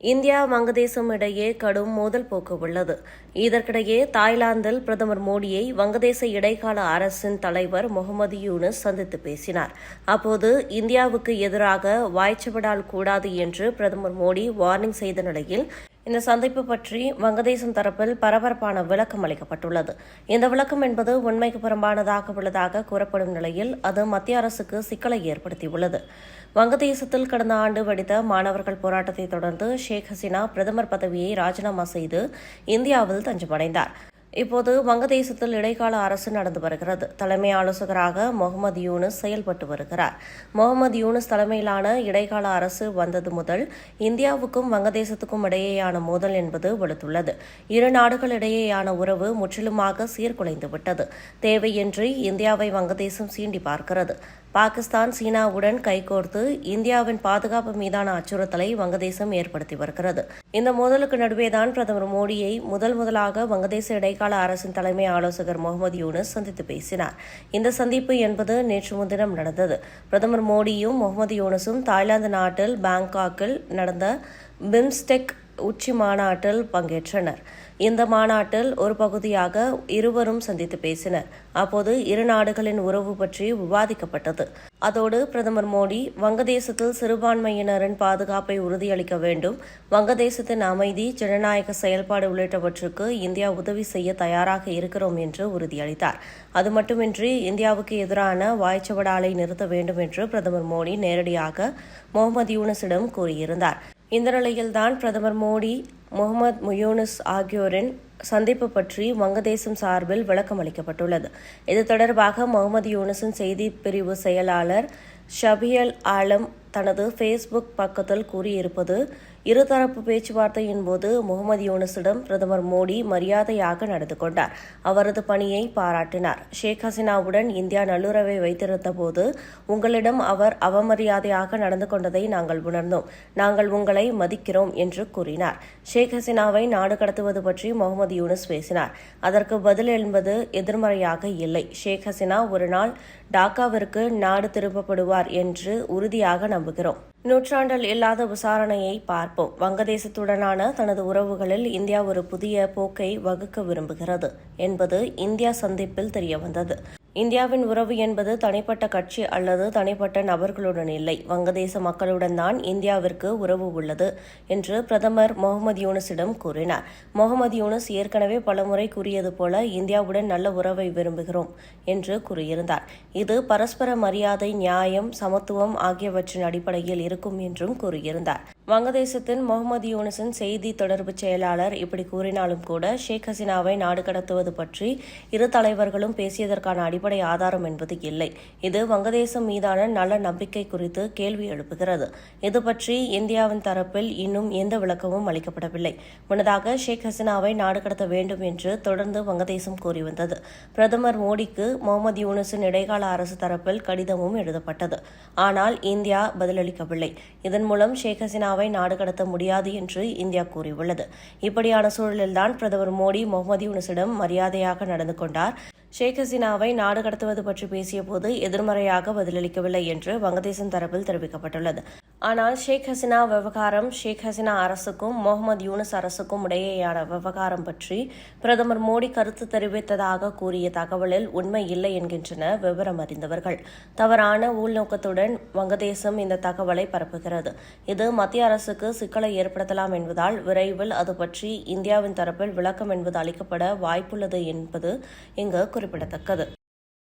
India வங்கதேசம் இடையே கடும் மோதல் போக்கு உள்ளது. இதற்கிடையே தாய்லாந்தில் பிரதமர் மோடியை வங்கதேச இடைக்கால அரசின் தலைவர் முகமது யூனுஸ் சந்தித்து பேசினார். அப்போது இந்தியாவுக்கு எதிராக வாய்ச்சப்படால் கூடாது என்று பிரதமர் மோடி வார்னிங் செய்த நிலையில் இந்த சந்திப்பு பற்றி வங்கதேசம் தரப்பில் பரபரப்பான விளக்கம் அளிக்கப்பட்டுள்ளது. இந்த விளக்கம் என்பது உண்மைக்கு புறம்பானதாக உள்ளதாக கூறப்படும் நிலையில் அது மத்திய அரசுக்கு சிக்கலை ஏற்படுத்தியுள்ளது. வங்கதேசத்தில் கடந்த ஆண்டு வெடித்த மாணவர்கள் போராட்டத்தை தொடர்ந்து ஷேக் ஹசீனா பிரதமர் பதவியை ராஜினாமா செய்து இந்தியாவில் தஞ்சமடைந்தார். இப்போது வங்கதேசத்தில் இடைக்கால அரசு நடந்து வருகிறது. தலைமை ஆலோசகராக முகமது யூனுஸ் செயல்பட்டு வருகிறார். முகமது யூனுஸ் தலைமையிலான இடைக்கால அரசு வந்தது முதல் இந்தியாவுக்கும் வங்கதேசத்துக்கும் இடையேயான மோதல் என்பது வலுத்துள்ளது. இரு நாடுகளிடையேயான உறவு முற்றிலுமாக சீர்குலைந்துவிட்டது. தேவையின்றி இந்தியாவை வங்கதேசம் சீண்டி பார்க்கிறது. பாகிஸ்தான் சீனாவுடன் கைகோர்த்து இந்தியாவின் பாதுகாப்பு மீதான அச்சுறுத்தலை வங்கதேசம் ஏற்படுத்தி வருகிறது. இந்த மோதலுக்கு நடுவேதான் பிரதமர் மோடியை முதலாக வங்கதேச இடைக்கால அரசின் தலைமை ஆலோசகர் முகமது யூனுஸ் சந்தித்து பேசினார். இந்த சந்திப்பு என்பது நேற்று முன்தினம் நடந்தது. பிரதமர் மோடியும் முகமது யூனுஸும் தாய்லாந்து நாட்டில் பாங்காக்கில் நடந்த பிம்ஸ்டெக் உச்சி மாநாட்டில் பங்கேற்றனர். இந்த மாநாட்டில் ஒரு பகுதியாக இருவரும் சந்தித்து பேசினர். அப்போது இரு நாடுகளின் உறவு பற்றி விவாதிக்கப்பட்டது. அதோடு பிரதமர் மோடி வங்கதேசத்தில் சிறுபான்மையினரின் பாதுகாப்பை உறுதியளிக்க வேண்டும், வங்கதேசத்தின் அமைதி, ஜனநாயக செயல்பாடு உள்ளிட்டவற்றுக்கு இந்தியா உதவி செய்ய தயாராக இருக்கிறோம் என்று உறுதியளித்தார். அது மட்டுமின்றி இந்தியாவுக்கு எதிரான வாய்ச்சவடாலை நிறுத்த வேண்டும் என்று பிரதமர் மோடி நேரடியாக முகமது யூனுஸிடம் கூறியிருந்தார். இந்த நிலையில்தான் பிரதமர் மோடி, முகமது யூனுஸ் ஆகியோரின் சந்திப்பு பற்றி வங்கதேசம் சார்பில் விளக்கம் அளிக்கப்பட்டுள்ளது. இது தொடர்பாக முகமது யூனுஸின் செய்தி பிரிவு செயலாளர் ஷபியல் ஆலம் தனது ஃபேஸ்புக் பக்கத்தில் கூறியிருப்பது, இருதரப்பு பேச்சுவார்த்தையின் போது முகமது யூனுஸிடம் பிரதமர் மோடி மரியாதையாக நடந்து கொண்டார். அவரது பணியை பாராட்டினார். ஷேக் ஹசீனாவுடன் இந்தியா நல்லுறவை வைத்திருந்த போது உங்களிடம் அவர் அவமரியாதையாக நடந்து கொண்டதை நாங்கள் உணர்ந்தோம். நாங்கள் உங்களை மதிக்கிறோம் என்று கூறினார். ஷேக் ஹசீனாவை நாடு கடத்துவது பற்றி முகமது யூனுஸ் பேசினார். அதற்கு பதில் என்பது எதிர்மறையாக இல்லை. ஷேக் ஹசீனா ஒரு நாள் டாக்காவிற்கு நாடு திருப்பப்படுவார் என்று உறுதியாக நம்புகிறோம். நூற்றாண்டில் இல்லாத விசாரணையை பார்ப்போம். வங்கதேசத்துடனான தனது உறவுகளில் இந்தியா ஒரு புதிய போக்கை வகுக்க விரும்புகிறது என்பது இந்தியா சந்திப்பில் தெரியவந்தது. இந்தியாவின் உறவு என்பது தனிப்பட்ட கட்சி அல்லது தனிப்பட்ட நபர்களுடன் இல்லை, வங்கதேச மக்களுடன் தான் இந்தியாவிற்கு உறவு உள்ளது என்று பிரதமர் முகமது யூனுஸிடம் கூறினார். முகமது யூனுஸ் ஏற்கனவே பலமுறை கூறியது போல இந்தியாவுடன் நல்ல உறவை விரும்புகிறோம் என்று கூறியிருந்தார். இது பரஸ்பர மரியாதை, நியாயம், சமத்துவம் ஆகியவற்றின் அடிப்படையில் இருக்கும் என்றும் கூறியிருந்தார். வங்கதேசத்தின் முகமது யூனுஸின் செய்தி தொடர்பு செயலாளர் இப்படி கூறினாலும் கூட ஷேக் ஹசீனாவை நாடு கடத்துவது பற்றி இரு தலைவர்களும் பேசியதற்கான அடிப்படை ஆதாரம் என்பது இல்லை. இது வங்கதேசம் மீதான நல்ல நம்பிக்கை குறித்து கேள்வி எழுப்புகிறது. இது பற்றி இந்தியாவின் தரப்பில் இன்னும் எந்த விளக்கமும் அளிக்கப்படவில்லை. முன்னதாக ஷேக் ஹசீனாவை நாடு கடத்த வேண்டும் என்று தொடர்ந்து வங்கதேசம் கூறி வந்தது. பிரதமர் மோடிக்கு முகமது யூனுஸின் இடைக்கால அரசு தரப்பில் கடிதமும் எழுதப்பட்டது. ஆனால் இந்தியா பதிலளிக்கவில்லை. இதன் மூலம் ஷேக் ஹசீனாவை நாடு கடத்த முடியாது என்று இந்தியா கூறியுள்ளது. இப்படியான சூழலில்தான் பிரதமர் மோடி முகமது யூனுஸிடம் மரியாதையாக நடந்து கொண்டார். ஷேக் ஹசீனாவை நாடு கடத்துவது பற்றி பேசியபோது எதிர்மறையாக பதிலளிக்கவில்லை என்று வங்கதேசம் தரப்பில் தெரிவிக்கப்பட்டுள்ளது. ஆனால் ஷேக் ஹசீனா விவகாரம், ஷேக் ஹசீனா அரசுக்கும் முகமது யூனுஸ் அரசுக்கும் இடையேயான விவகாரம் பற்றி பிரதமர் மோடி கருத்து தெரிவித்ததாக கூறிய தகவலில் உண்மை இல்லை என்கின்றன விவரம் அறிந்தவர்கள். தவறான உள்நோக்கத்துடன் வங்கதேசம் இந்த தகவலை பரப்புகிறது. இது மத்திய அரசுக்கு சிக்கலை ஏற்படுத்தலாம் என்பதால் விரைவில் அது பற்றி இந்தியாவின் தரப்பில் விளக்கம் என்பது அளிக்கப்பட வாய்ப்புள்ளது என்பது இங்கு குறிப்பிடத்தக்கது.